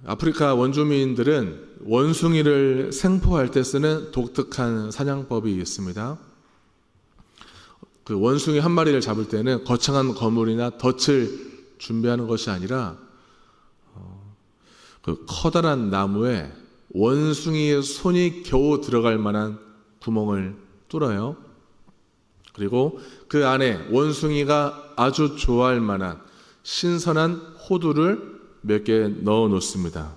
아프리카 원주민들은 원숭이를 생포할 때 쓰는 독특한 사냥법이 있습니다. 그 원숭이 한 마리를 잡을 때는 거창한 거물이나 덫을 준비하는 것이 아니라 그 커다란 나무에 원숭이의 손이 겨우 들어갈 만한 구멍을 뚫어요. 그리고 그 안에 원숭이가 아주 좋아할 만한 신선한 호두를 몇 개 넣어 놓습니다.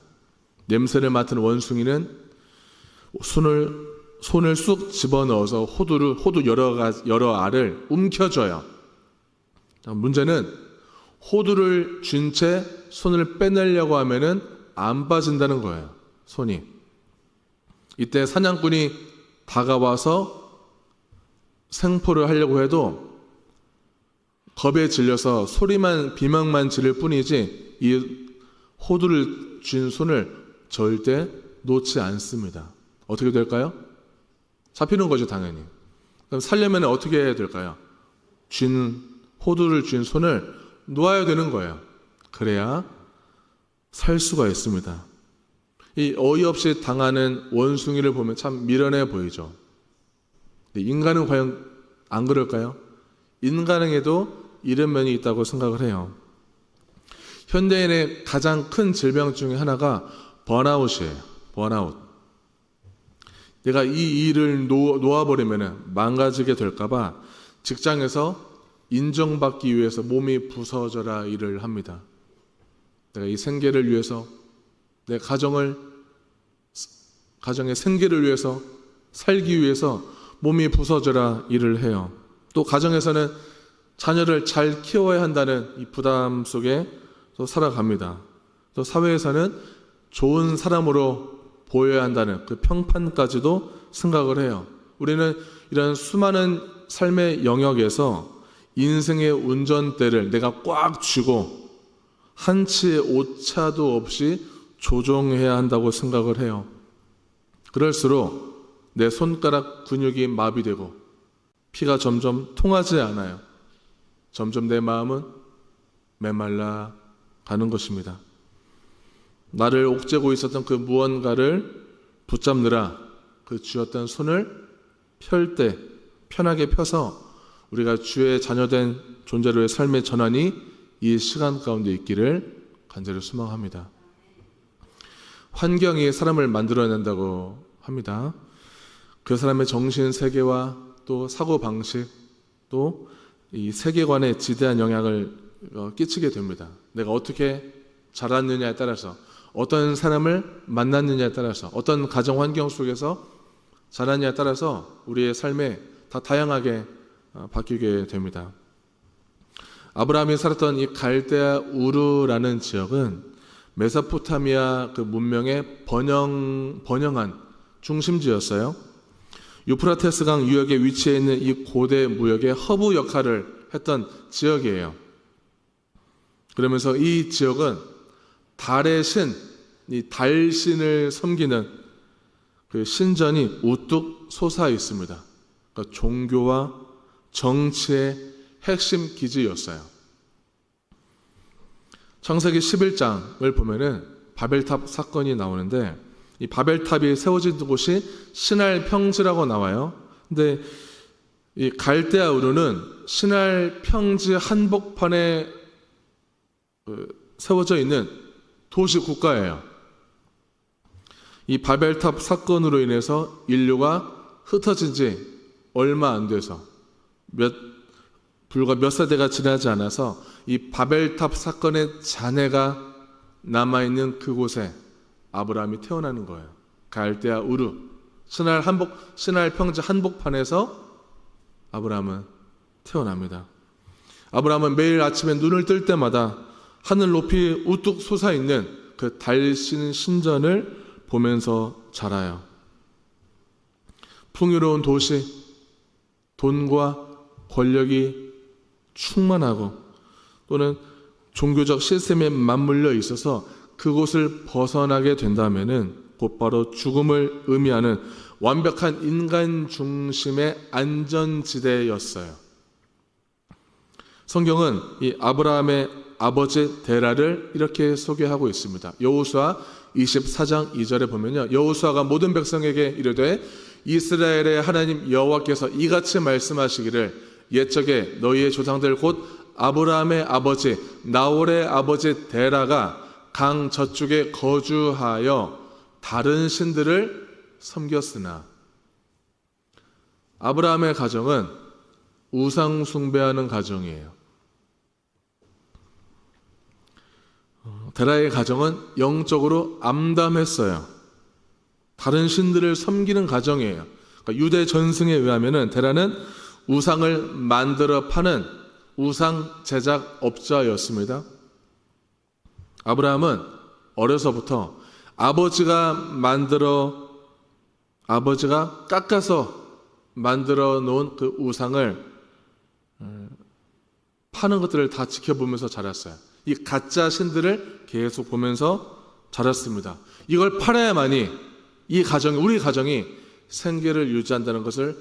냄새를 맡은 원숭이는 손을 쑥 집어넣어서 호두 여러 알을 움켜줘요. 문제는 호두를 쥔 채 손을 빼내려고 하면은 안 빠진다는 거예요. 손이. 이때 사냥꾼이 다가와서 생포를 하려고 해도 겁에 질려서 비명만 지를 뿐이지 이 호두를 쥔 손을 절대 놓지 않습니다. 어떻게 될까요? 잡히는 거죠, 당연히. 그럼 살려면 어떻게 해야 될까요? 호두를 쥔 손을 놓아야 되는 거예요. 그래야 살 수가 있습니다. 이 어이없이 당하는 원숭이를 보면 참 미련해 보이죠. 인간은 과연 안 그럴까요? 인간에게도 이런 면이 있다고 생각을 해요. 현대인의 가장 큰 질병 중에 하나가 번아웃이에요. 번아웃. 내가 이 일을 놓아버리면 망가지게 될까봐 직장에서 인정받기 위해서 몸이 부서져라 일을 합니다. 내가 이 생계를 위해서, 내 가정의 생계를 위해서, 살기 위해서 몸이 부서져라 일을 해요. 또 가정에서는 자녀를 잘 키워야 한다는 이 부담 속에 또 살아갑니다. 또 사회에서는 좋은 사람으로 보여야 한다는 그 평판까지도 생각을 해요. 우리는 이런 수많은 삶의 영역에서 인생의 운전대를 내가 꽉 쥐고 한치의 오차도 없이 조종해야 한다고 생각을 해요. 그럴수록 내 손가락 근육이 마비되고 피가 점점 통하지 않아요. 점점 내 마음은 메말라 가는 것입니다. 나를 옥죄고 있었던 그 무언가를 붙잡느라 그 쥐었던 손을 펼 때 편하게 펴서 우리가 주의 자녀된 존재로의 삶의 전환이 이 시간 가운데 있기를 간절히 소망합니다. 환경이 사람을 만들어낸다고 합니다. 그 사람의 정신 세계와 또 사고 방식, 또 이 세계관에 지대한 영향을 끼치게 됩니다. 내가 어떻게 자랐느냐에 따라서, 어떤 사람을 만났느냐에 따라서, 어떤 가정 환경 속에서 자랐느냐에 따라서 우리의 삶에 다 다양하게 바뀌게 됩니다. 아브라함이 살았던 이 갈대아 우르라는 지역은 메소포타미아 그 문명의 번영한 중심지였어요. 유프라테스강 유역에 위치해 있는 이 고대 무역의 허브 역할을 했던 지역이에요. 그러면서 이 지역은 달의 신, 이 달신을 섬기는 그 신전이 우뚝 솟아 있습니다. 그러니까 종교와 정치의 핵심 기지였어요. 창세기 11장을 보면은 바벨탑 사건이 나오는데 이 바벨탑이 세워진 곳이 신할 평지라고 나와요. 근데 이 갈대아 우르는 신할 평지 한복판에 세워져 있는 도시 국가예요. 이 바벨탑 사건으로 인해서 인류가 흩어진 지 얼마 안 돼서 불과 몇 세대가 지나지 않아서 이 바벨탑 사건의 잔해가 남아있는 그곳에 아브라함이 태어나는 거예요. 갈대아 우르, 신할 평지 한복판에서 아브라함은 태어납니다. 아브라함은 매일 아침에 눈을 뜰 때마다 하늘 높이 우뚝 솟아있는 그 달신 신전을 보면서 자라요. 풍요로운 도시, 돈과 권력이 충만하고 또는 종교적 시스템에 맞물려 있어서 그곳을 벗어나게 된다면은 곧바로 죽음을 의미하는 완벽한 인간 중심의 안전지대였어요. 성경은 이 아브라함의 아버지 데라를 이렇게 소개하고 있습니다. 여호수아 24장 2절에 보면요, 여호수아가 모든 백성에게 이르되 이스라엘의 하나님 여호와께서 이같이 말씀하시기를 옛적에 너희의 조상들 곧 아브라함의 아버지 나홀의 아버지 데라가 강 저쪽에 거주하여 다른 신들을 섬겼으나. 아브라함의 가정은 우상 숭배하는 가정이에요. 데라의 가정은 영적으로 암담했어요. 다른 신들을 섬기는 가정이에요. 그러니까 유대 전승에 의하면은 데라는 우상을 만들어 파는 우상 제작업자였습니다. 아브라함은 어려서부터 아버지가 깎아서 만들어 놓은 그 우상을 파는 것들을 다 지켜보면서 자랐어요. 이 가짜 신들을 계속 보면서 자랐습니다. 이걸 팔아야만이 우리 가정이 생계를 유지한다는 것을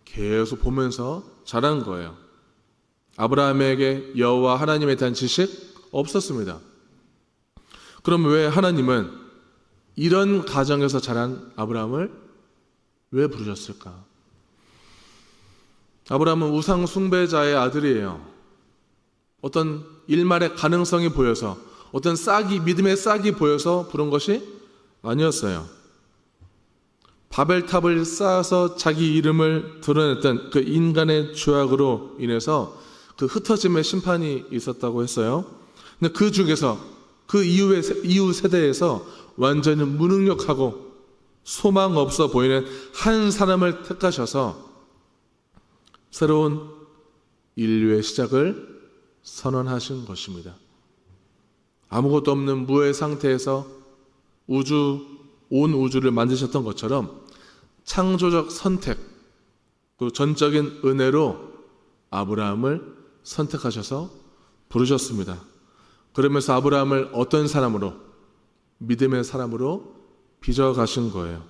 계속 보면서 자란 거예요. 아브라함에게 여호와 하나님에 대한 지식 없었습니다. 그럼 왜 하나님은 이런 가정에서 자란 아브라함을 왜 부르셨을까? 아브라함은 우상 숭배자의 아들이에요. 어떤 일말의 가능성이 보여서, 어떤 믿음의 싹이 보여서 부른 것이 아니었어요. 바벨탑을 쌓아서 자기 이름을 드러냈던 그 인간의 죄악으로 인해서 그 흩어짐의 심판이 있었다고 했어요. 근데 그 중에서 그 이후 세대에서 완전히 무능력하고 소망 없어 보이는 한 사람을 택하셔서 새로운 인류의 시작을 선언하신 것입니다. 아무것도 없는 무의 상태에서 온 우주를 만드셨던 것처럼 창조적 선택, 그 전적인 은혜로 아브라함을 선택하셔서 부르셨습니다. 그러면서 아브라함을 어떤 사람으로? 믿음의 사람으로 빚어가신 거예요.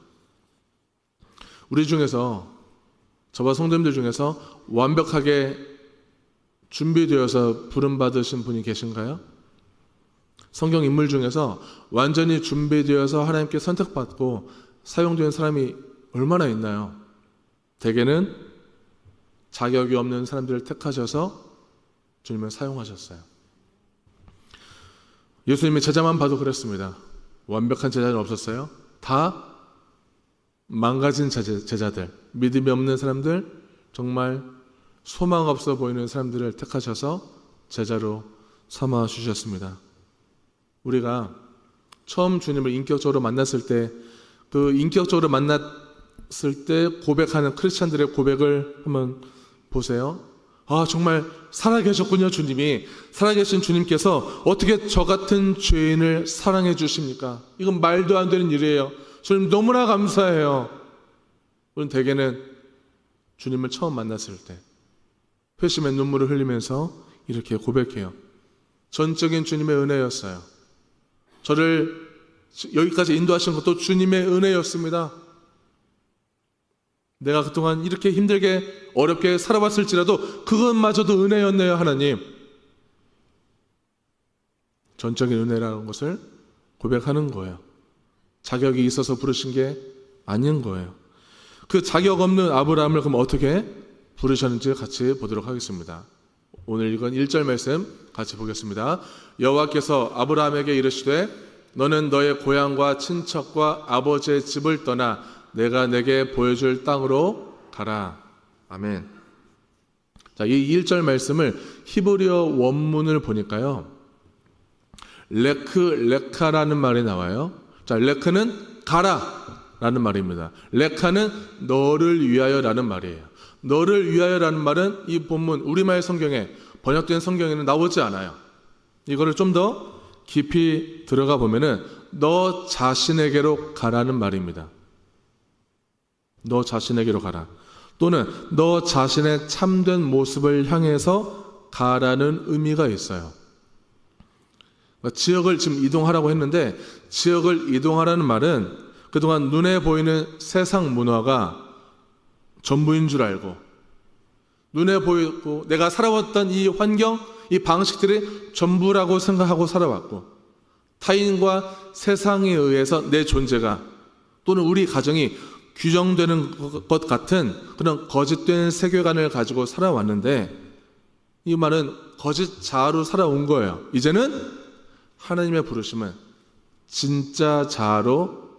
우리 중에서, 저와 성도님들 중에서 완벽하게 준비되어서 부름받으신 분이 계신가요? 성경 인물 중에서 완전히 준비되어서 하나님께 선택받고 사용된 사람이 얼마나 있나요? 대개는 자격이 없는 사람들을 택하셔서 주님을 사용하셨어요. 예수님의 제자만 봐도 그랬습니다. 완벽한 제자는 없었어요. 다 망가진 제자들, 믿음이 없는 사람들, 정말 소망 없어 보이는 사람들을 택하셔서 제자로 삼아 주셨습니다. 우리가 처음 주님을 인격적으로 만났을 때, 그 인격적으로 만났을 때 고백하는 크리스찬들의 고백을 한번 보세요. 아, 정말 살아계셨군요, 주님이. 살아계신 주님께서 어떻게 저 같은 죄인을 사랑해 주십니까? 이건 말도 안 되는 일이에요. 주님 너무나 감사해요. 우리는 대개는 주님을 처음 만났을 때 회심의 눈물을 흘리면서 이렇게 고백해요. 전적인 주님의 은혜였어요. 저를 여기까지 인도하신 것도 주님의 은혜였습니다. 내가 그동안 이렇게 힘들게 어렵게 살아왔을지라도 그것마저도 은혜였네요, 하나님. 전적인 은혜라는 것을 고백하는 거예요. 자격이 있어서 부르신 게 아닌 거예요. 그 자격 없는 아브라함을 그럼 어떻게 부르셨는지 같이 보도록 하겠습니다. 오늘 읽은 1절 말씀 같이 보겠습니다. 여호와께서 아브라함에게 이르시되 너는 너의 고향과 친척과 아버지의 집을 떠나 내가 내게 보여줄 땅으로 가라. 아멘. 자, 이 1절 말씀을 히브리어 원문을 보니까요, 레카라는 말이 나와요. 자, 레크는 가라라는 말입니다. 레카는 너를 위하여라는 말이에요. 너를 위하여라는 말은 이 본문 우리말 성경에, 번역된 성경에는 나오지 않아요. 이거를 좀 더 깊이 들어가 보면은 너 자신에게로 가라는 말입니다. 너 자신에게로 가라. 또는 너 자신의 참된 모습을 향해서 가라는 의미가 있어요. 지역을 지금 이동하라고 했는데, 지역을 이동하라는 말은 그동안 눈에 보이는 세상 문화가 전부인 줄 알고, 눈에 보이고 내가 살아왔던 이 환경, 이 방식들이 전부라고 생각하고 살아왔고, 타인과 세상에 의해서 내 존재가 또는 우리 가정이 규정되는 것 같은 그런 거짓된 세계관을 가지고 살아왔는데, 이 말은 거짓 자아로 살아온 거예요. 이제는 하나님의 부르심은 진짜 자아로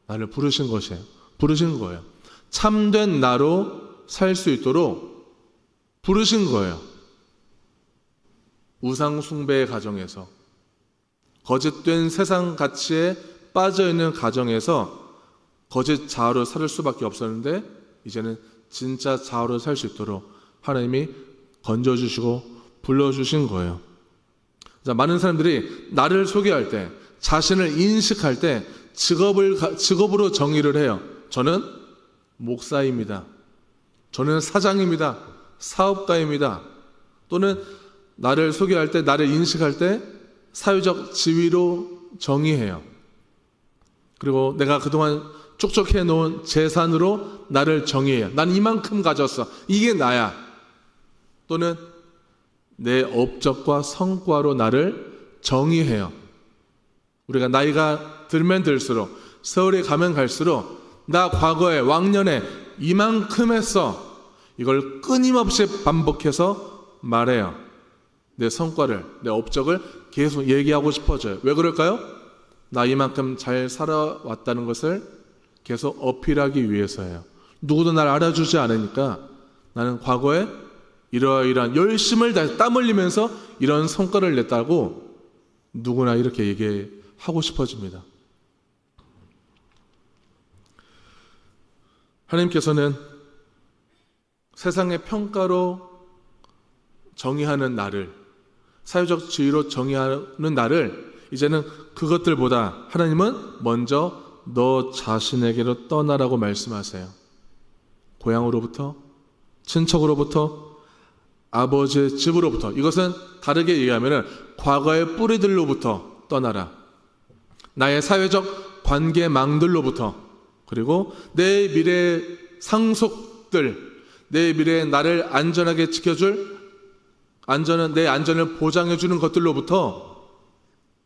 나를 부르신 것이에요. 부르신 거예요. 참된 나로 살 수 있도록 부르신 거예요. 우상 숭배의 가정에서, 거짓된 세상 가치에 빠져있는 가정에서 거짓 자아로 살 수밖에 없었는데, 이제는 진짜 자아로 살 수 있도록 하나님이 건져주시고 불러주신 거예요. 자, 많은 사람들이 나를 소개할 때, 자신을 인식할 때 직업으로 정의를 해요. 저는 목사입니다. 저는 사장입니다. 사업가입니다. 또는 나를 소개할 때, 나를 인식할 때 사회적 지위로 정의해요. 그리고 내가 그동안 축적해 놓은 재산으로 나를 정의해요. 난 이만큼 가졌어. 이게 나야. 또는 내 업적과 성과로 나를 정의해요. 우리가 나이가 들면 들수록, 세월이 가면 갈수록 나 과거에 왕년에 이만큼 했어. 이걸 끊임없이 반복해서 말해요. 내 성과를, 내 업적을 계속 얘기하고 싶어져요. 왜 그럴까요? 나 이만큼 잘 살아왔다는 것을 계속 어필하기 위해서예요. 누구도 날 알아주지 않으니까 나는 과거에 이러이러한 열심을 다해 땀 흘리면서 이런 성과를 냈다고 누구나 이렇게 얘기하고 싶어집니다. 하나님께서는 세상의 평가로 정의하는 나를, 사회적 지위로 정의하는 나를, 이제는 그것들보다 하나님은 먼저 너 자신에게로 떠나라고 말씀하세요. 고향으로부터, 친척으로부터, 아버지의 집으로부터, 이것은 다르게 얘기하면 과거의 뿌리들로부터 떠나라. 나의 사회적 관계망들로부터, 그리고 내 미래의 상속들, 내 미래에 나를 안전하게 지켜줄 내 안전을 보장해주는 것들로부터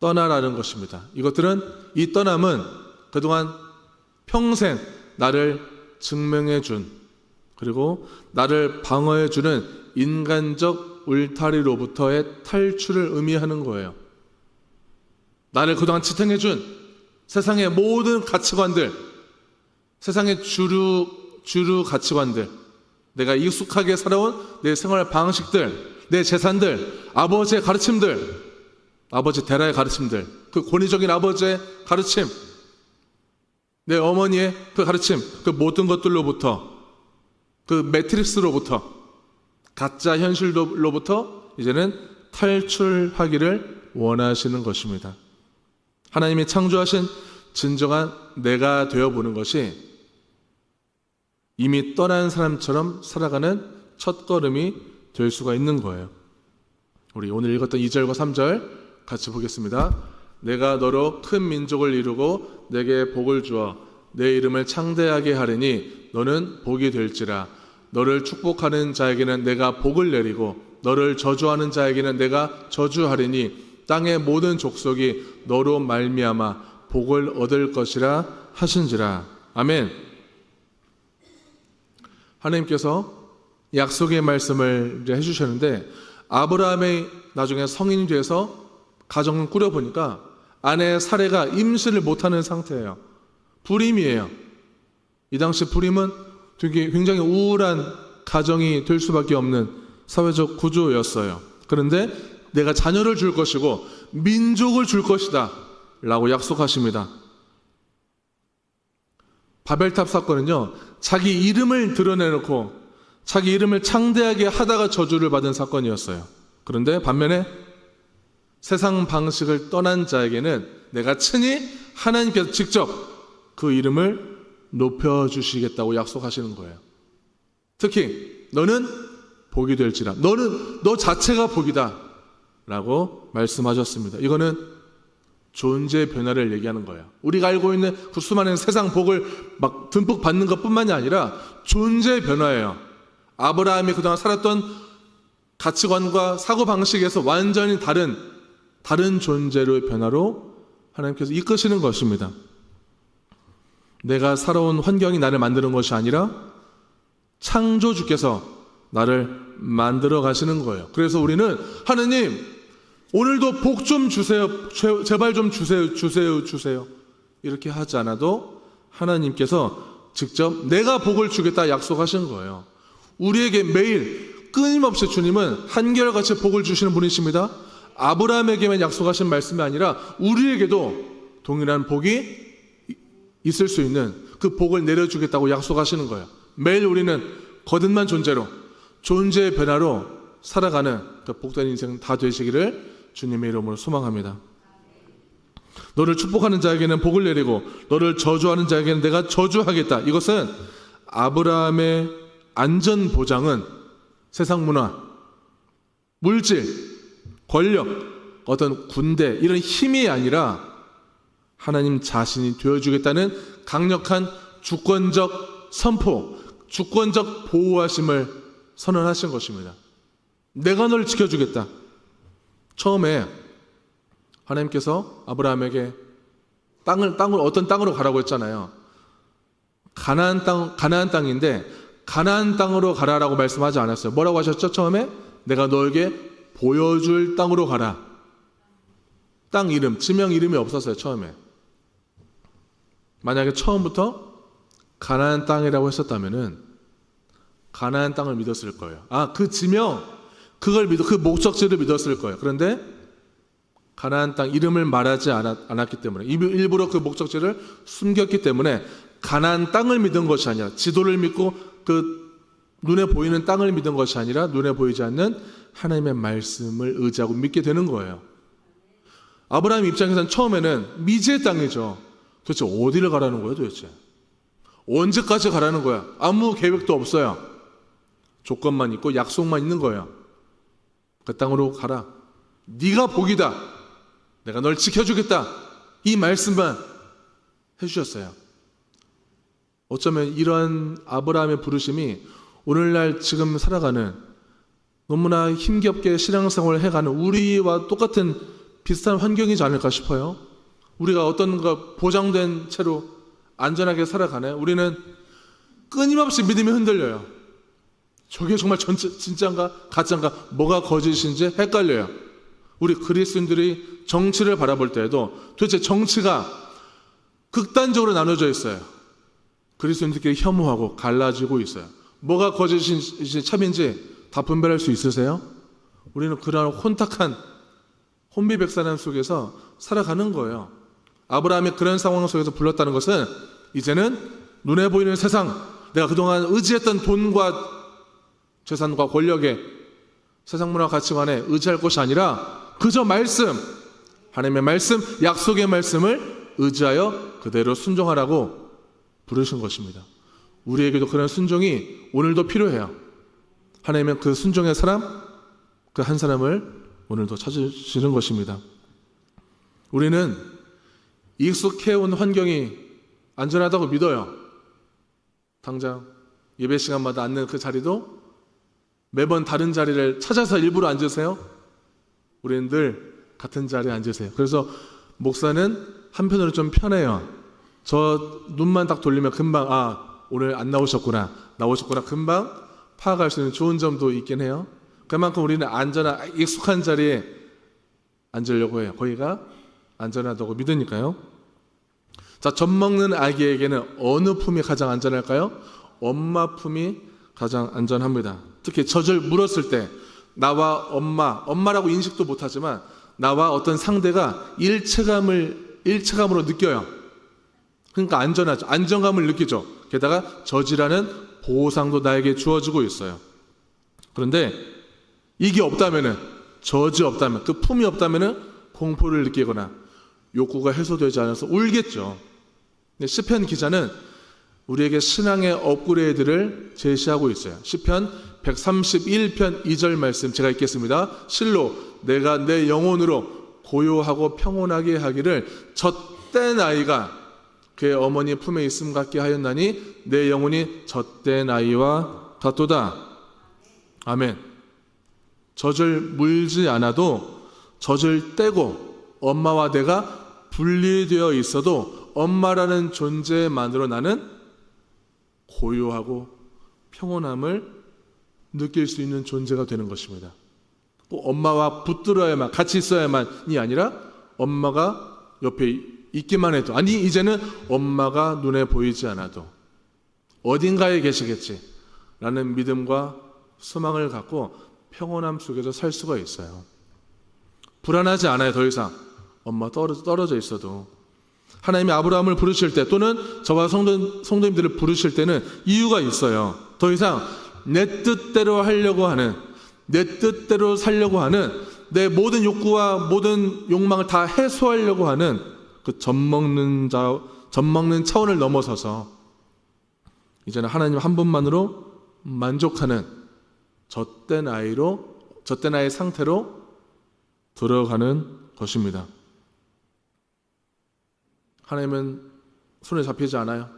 떠나라는 것입니다. 이 떠남은 그동안 평생 나를 증명해준, 그리고 나를 방어해주는 인간적 울타리로부터의 탈출을 의미하는 거예요. 나를 그동안 지탱해준 세상의 모든 가치관들, 세상의 주류 가치관들, 내가 익숙하게 살아온 내 생활 방식들, 내 재산들, 아버지의 가르침들, 아버지 데라의 가르침들, 그 권위적인 아버지의 가르침, 내 어머니의 그 가르침, 그 모든 것들로부터, 그 매트릭스로부터, 가짜 현실로부터 이제는 탈출하기를 원하시는 것입니다. 하나님이 창조하신 진정한 내가 되어보는 것이 이미 떠난 사람처럼 살아가는 첫걸음이 될 수가 있는 거예요. 우리 오늘 읽었던 2절과 3절 같이 보겠습니다. 내가 너로 큰 민족을 이루고 내게 복을 주어 내 이름을 창대하게 하리니 너는 복이 될지라. 너를 축복하는 자에게는 내가 복을 내리고 너를 저주하는 자에게는 내가 저주하리니 땅의 모든 족속이 너로 말미암아 복을 얻을 것이라 하신지라. 아멘. 하나님께서 약속의 말씀을 해주셨는데, 아브라함이 나중에 성인이 돼서 가정을 꾸려보니까 아내 사레가 임신을 못하는 상태예요. 불임이에요. 이 당시 불임은 되게 굉장히 우울한 가정이 될 수밖에 없는 사회적 구조였어요. 그런데 내가 자녀를 줄 것이고 민족을 줄 것이다 라고 약속하십니다. 바벨탑 사건은요, 자기 이름을 드러내놓고 자기 이름을 창대하게 하다가 저주를 받은 사건이었어요. 그런데 반면에 세상 방식을 떠난 자에게는 내가 친히 하나님께서 직접 그 이름을 높여주시겠다고 약속하시는 거예요. 특히 너는 복이 될지라, 너 자체가 복이다 라고 말씀하셨습니다. 이거는 존재 변화를 얘기하는 거예요. 우리가 알고 있는 그 수많은 세상 복을 막 듬뿍 받는 것뿐만이 아니라 존재 변화예요. 아브라함이 그동안 살았던 가치관과 사고방식에서 완전히 다른 존재로의 변화로 하나님께서 이끄시는 것입니다. 내가 살아온 환경이 나를 만드는 것이 아니라 창조주께서 나를 만들어 가시는 거예요. 그래서 우리는 하느님 오늘도 복 좀 주세요. 제발 좀 주세요. 이렇게 하지 않아도 하나님께서 직접 내가 복을 주겠다 약속하신 거예요. 우리에게 매일 끊임없이 주님은 한결같이 복을 주시는 분이십니다. 아브라함에게만 약속하신 말씀이 아니라 우리에게도 동일한 복이 있을 수 있는 그 복을 내려주겠다고 약속하시는 거예요. 매일 우리는 거듭난 존재의 변화로 살아가는 그 복된 인생 다 되시기를 주님의 이름으로 소망합니다. 너를 축복하는 자에게는 복을 내리고 너를 저주하는 자에게는 내가 저주하겠다. 이것은 아브라함의 안전 보장은 세상 문화, 물질, 권력, 어떤 군대 이런 힘이 아니라 하나님 자신이 되어주겠다는 강력한 주권적 선포, 주권적 보호하심을 선언하신 것입니다. 내가 너를 지켜주겠다. 처음에 하나님께서 아브라함에게 땅을 어떤 땅으로 가라고 했잖아요. 가나안 땅인데 가나안 땅으로 가라라고 말씀하지 않았어요. 뭐라고 하셨죠? 처음에 내가 너에게 보여줄 땅으로 가라. 땅 이름, 지명 이름이 없었어요. 처음에. 만약에 처음부터 가나안 땅이라고 했었다면은 가나안 땅을 믿었을 거예요. 그 지명, 그 목적지를 믿었을 거예요. 그런데 가나안 땅 이름을 말하지 않았기 때문에, 일부러 그 목적지를 숨겼기 때문에 가나안 땅을 믿은 것이 아니라 지도를 믿고 그 눈에 보이는 땅을 믿은 것이 아니라 눈에 보이지 않는 하나님의 말씀을 의지하고 믿게 되는 거예요. 아브라함 입장에서는 처음에는 미지의 땅이죠. 도대체 어디를 가라는 거예요 도대체? 언제까지 가라는 거야? 아무 계획도 없어요. 조건만 있고 약속만 있는 거예요. 그 땅으로 가라. 네가 복이다. 내가 널 지켜주겠다. 이 말씀만 해주셨어요. 어쩌면 이러한 아브라함의 부르심이 오늘날 지금 살아가는 너무나 힘겹게 신앙생활을 해가는 우리와 똑같은 비슷한 환경이지 않을까 싶어요. 우리가 어떤가 보장된 채로 안전하게 살아가네. 우리는 끊임없이 믿음이 흔들려요. 저게 정말 진짜인가 가짜인가 뭐가 거짓인지 헷갈려요. 우리 그리스도인들이 정치를 바라볼 때에도 도대체 정치가 극단적으로 나눠져 있어요. 그리스도인들끼리 혐오하고 갈라지고 있어요. 뭐가 거짓인지 참인지 다 분별할 수 있으세요? 우리는 그런 혼탁한 혼비백산함 속에서 살아가는 거예요. 아브라함이 그런 상황 속에서 불렀다는 것은 이제는 눈에 보이는 세상, 내가 그동안 의지했던 돈과 재산과 권력에 세상 문화 가치관에 의지할 것이 아니라 그저 말씀, 하나님의 말씀, 약속의 말씀을 의지하여 그대로 순종하라고 부르신 것입니다. 우리에게도 그런 순종이 오늘도 필요해요. 하나님은 그 순종의 사람, 그 한 사람을 오늘도 찾으시는 것입니다. 우리는 익숙해온 환경이 안전하다고 믿어요. 당장 예배 시간마다 앉는 그 자리도 매번 다른 자리를 찾아서 일부러 앉으세요? 우리는 늘 같은 자리에 앉으세요. 그래서 목사는 한편으로 좀 편해요. 저 눈만 딱 돌리면 금방 오늘 안 나오셨구나 금방 파악할 수 있는 좋은 점도 있긴 해요. 그만큼 우리는 안전한 익숙한 자리에 앉으려고 해요. 거기가 안전하다고 믿으니까요. 자, 젖 먹는 아기에게는 어느 품이 가장 안전할까요? 엄마 품이 가장 안전합니다. 특히 젖을 물었을 때 나와 엄마라고 인식도 못하지만 나와 어떤 상대가 일체감으로 느껴요. 그러니까 안전하죠. 안정감을 느끼죠. 게다가 젖이라는 보상도 나에게 주어지고 있어요. 그런데 이게 없다면은, 젖이 없다면, 그 품이 없다면은 공포를 느끼거나 욕구가 해소되지 않아서 울겠죠. 시편 기자는 우리에게 신앙의 업그레이드를 제시하고 있어요. 시편 131편 2절 말씀 제가 읽겠습니다. 실로 내가 내 영혼으로 고요하고 평온하게 하기를 젖된 아이가 그의 어머니 품에 있음 같게 하였나니 내 영혼이 젖된 아이와 같도다. 아멘. 젖을 물지 않아도 젖을 떼고 엄마와 내가 분리되어 있어도 엄마라는 존재만으로 나는 고요하고 평온함을 느낄 수 있는 존재가 되는 것입니다. 꼭 엄마와 붙들어야만, 같이 있어야만이 아니라 엄마가 옆에 있기만 해도, 아니 이제는 엄마가 눈에 보이지 않아도 어딘가에 계시겠지 라는 믿음과 소망을 갖고 평온함 속에서 살 수가 있어요. 불안하지 않아요. 더 이상 엄마 떨어져 있어도. 하나님이 아브라함을 부르실 때, 또는 저와 성도님들을 부르실 때는 이유가 있어요. 더 이상 내 뜻대로 하려고 하는, 내 뜻대로 살려고 하는, 내 모든 욕구와 모든 욕망을 다 해소하려고 하는 그 젖먹는 차원을 넘어서서 이제는 하나님 한 분만으로 만족하는 젖된 아이의 상태로 들어가는 것입니다. 하나님은 손에 잡히지 않아요.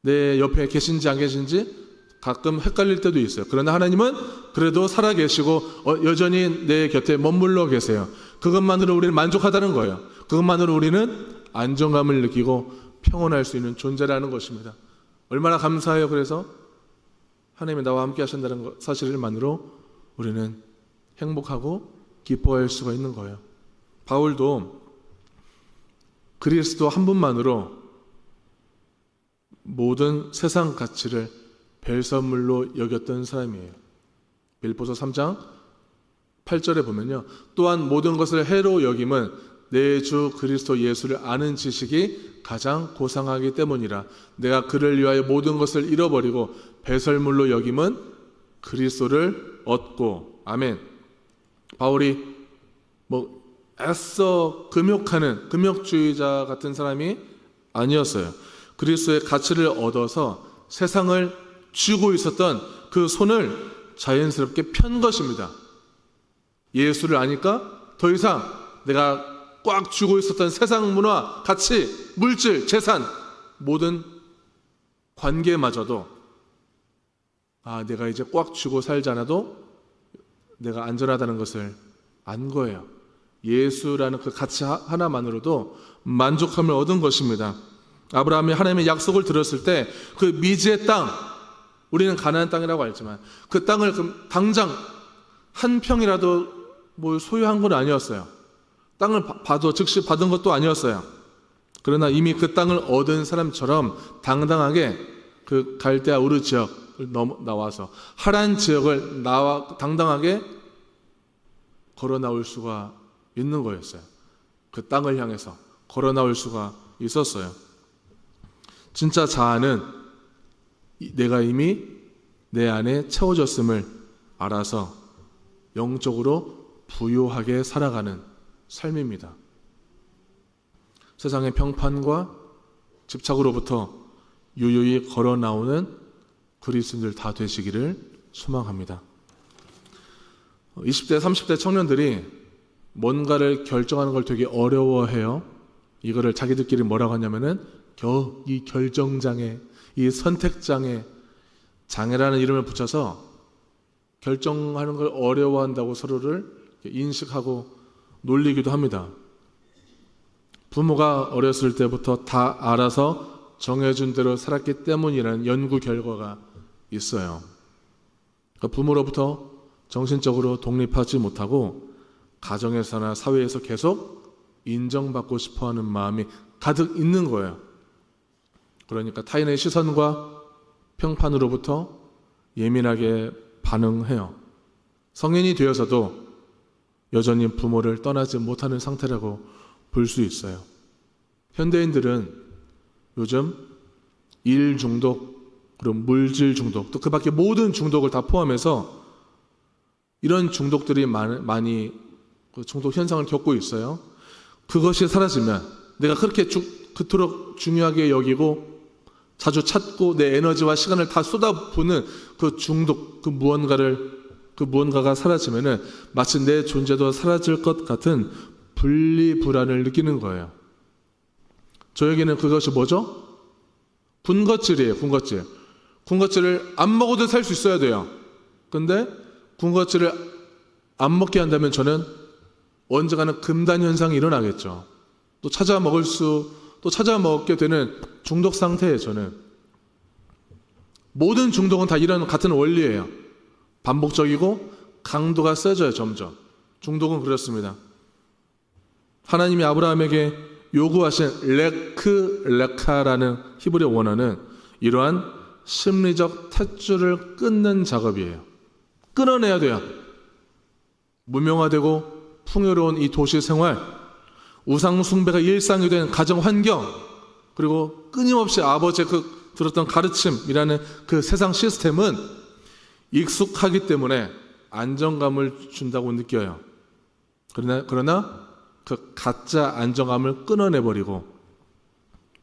내 옆에 계신지 안 계신지 가끔 헷갈릴 때도 있어요. 그러나 하나님은 그래도 살아계시고 여전히 내 곁에 머물러 계세요. 그것만으로 우리는 만족하다는 거예요. 그것만으로 우리는 안정감을 느끼고 평온할 수 있는 존재라는 것입니다. 얼마나 감사해요. 그래서 하나님이 나와 함께 하신다는 사실만으로 우리는 행복하고 기뻐할 수가 있는 거예요. 바울도 그리스도 한 분만으로 모든 세상 가치를 벨선물로 여겼던 사람이에요. 빌립보서 3장 8절에 보면요, 또한 모든 것을 해로 여김은 내 주 그리스도 예수를 아는 지식이 가장 고상하기 때문이라. 내가 그를 위하여 모든 것을 잃어버리고 배설물로 여김은 그리스도를 얻고. 아멘. 바울이 애써 금욕하는 금욕주의자 같은 사람이 아니었어요. 그리스도의 가치를 얻어서 세상을 쥐고 있었던 그 손을 자연스럽게 편 것입니다. 예수를 아니까 더 이상 내가 꽉 쥐고 있었던 세상 문화, 가치, 물질, 재산, 모든 관계마저도 내가 이제 꽉 쥐고 살지 않아도 내가 안전하다는 것을 안 거예요. 예수라는 그 가치 하나만으로도 만족함을 얻은 것입니다. 아브라함이 하나님의 약속을 들었을 때 그 미지의 땅, 우리는 가나안 땅이라고 알지만 그 땅을 당장 한 평이라도 소유한 건 아니었어요. 땅을 즉시 받은 것도 아니었어요. 그러나 이미 그 땅을 얻은 사람처럼 당당하게 그 갈대아 우르 지역을 나와서 하란 지역을 당당하게 걸어 나올 수가 있는 거였어요. 그 땅을 향해서 걸어 나올 수가 있었어요. 진짜 자아는 내가 이미 내 안에 채워졌음을 알아서 영적으로 부유하게 살아가는 삶입니다. 세상의 평판과 집착으로부터 유유히 걸어 나오는 그리스도인들 다 되시기를 소망합니다. 20대, 30대 청년들이 뭔가를 결정하는 걸 되게 어려워해요. 이거를 자기들끼리 뭐라고 하냐면은 겨우 이 결정장애, 이 선택장애, 장애라는 이름을 붙여서 결정하는 걸 어려워한다고 서로를 인식하고 놀리기도 합니다. 부모가 어렸을 때부터 다 알아서 정해준 대로 살았기 때문이라는 연구 결과가 있어요. 그러니까 부모로부터 정신적으로 독립하지 못하고 가정에서나 사회에서 계속 인정받고 싶어하는 마음이 가득 있는 거예요. 그러니까 타인의 시선과 평판으로부터 예민하게 반응해요. 성인이 되어서도 여전히 부모를 떠나지 못하는 상태라고 볼 수 있어요. 현대인들은 요즘 일 중독, 그리고 물질 중독, 또 그 밖에 모든 중독을 다 포함해서 이런 중독들이 많이 중독 현상을 겪고 있어요. 그것이 사라지면 내가 그토록 중요하게 여기고 자주 찾고 내 에너지와 시간을 다 쏟아부는 그 중독, 그 무언가가 사라지면은 마치 내 존재도 사라질 것 같은 분리불안을 느끼는 거예요. 저에게는 그것이 뭐죠? 군것질이에요. 군것질. 군것질을 안 먹어도 살 수 있어야 돼요. 근데 군것질을 안 먹게 한다면 저는 언젠가는 금단 현상이 일어나겠죠. 또 찾아 먹게 되는 중독 상태에 저는 모든 중독은 다 이런 같은 원리예요. 반복적이고 강도가 세져요. 점점 중독은 그렇습니다. 하나님이 아브라함에게 요구하신 레카라는 히브리 원어는 이러한 심리적 탯줄을 끊는 작업이에요. 끊어내야 돼요. 무명화되고 풍요로운 이 도시 생활, 우상 숭배가 일상이 된 가정 환경, 그리고 끊임없이 아버지의 들었던 가르침이라는 그 세상 시스템은 익숙하기 때문에 안정감을 준다고 느껴요. 그러나 그 가짜 안정감을 끊어내버리고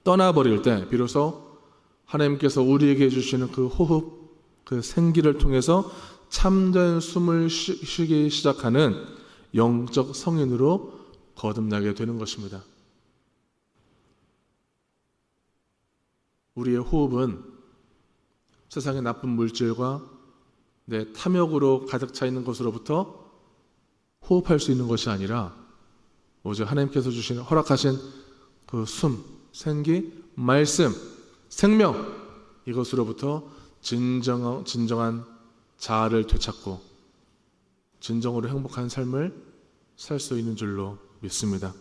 떠나버릴 때 비로소 하나님께서 우리에게 해주시는 그 호흡, 그 생기를 통해서 참된 숨을 쉬기 시작하는 영적 성인으로 거듭나게 되는 것입니다. 우리의 호흡은 세상의 나쁜 물질과 내 탐욕으로 가득 차 있는 것으로부터 호흡할 수 있는 것이 아니라 오직 하나님께서 허락하신 그 숨, 생기, 말씀, 생명, 이것으로부터 진정한 자아를 되찾고 진정으로 행복한 삶을 살 수 있는 줄로 믿습니다.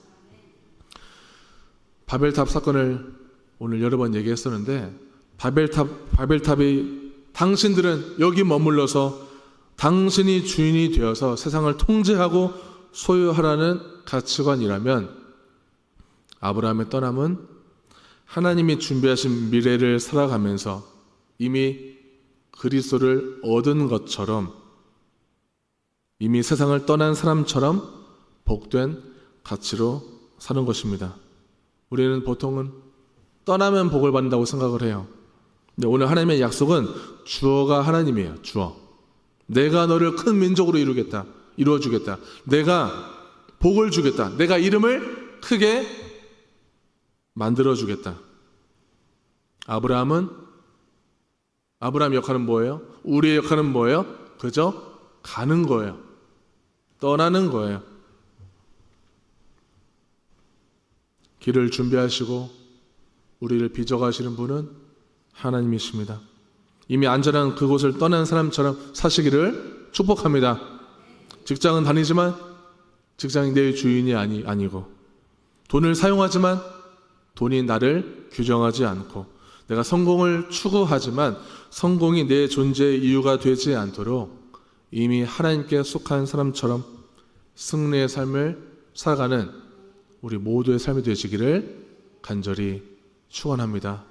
바벨탑 사건을 오늘 여러 번 얘기했었는데, 바벨탑이 당신들은 여기 머물러서 당신이 주인이 되어서 세상을 통제하고 소유하라는 가치관이라면, 아브라함의 떠남은 하나님이 준비하신 미래를 살아가면서 이미 그리스도를 얻은 것처럼, 이미 세상을 떠난 사람처럼 복된 가치로 사는 것입니다. 우리는 보통은 떠나면 복을 받는다고 생각을 해요. 근데 오늘 하나님의 약속은 주어가 하나님이에요. 주어. 내가 너를 큰 민족으로 이루어주겠다. 내가 복을 주겠다. 내가 이름을 크게 만들어주겠다. 아브라함 역할은 뭐예요? 우리의 역할은 뭐예요? 그저 가는 거예요. 떠나는 거예요. 길을 준비하시고 우리를 빚어가시는 분은 하나님이십니다. 이미 안전한 그곳을 떠난 사람처럼 사시기를 축복합니다. 직장은 다니지만 직장이 내 주인이 아니고, 돈을 사용하지만 돈이 나를 규정하지 않고, 내가 성공을 추구하지만 성공이 내 존재의 이유가 되지 않도록 이미 하나님께 속한 사람처럼 승리의 삶을 살아가는 우리 모두의 삶이 되시기를 간절히 축원합니다.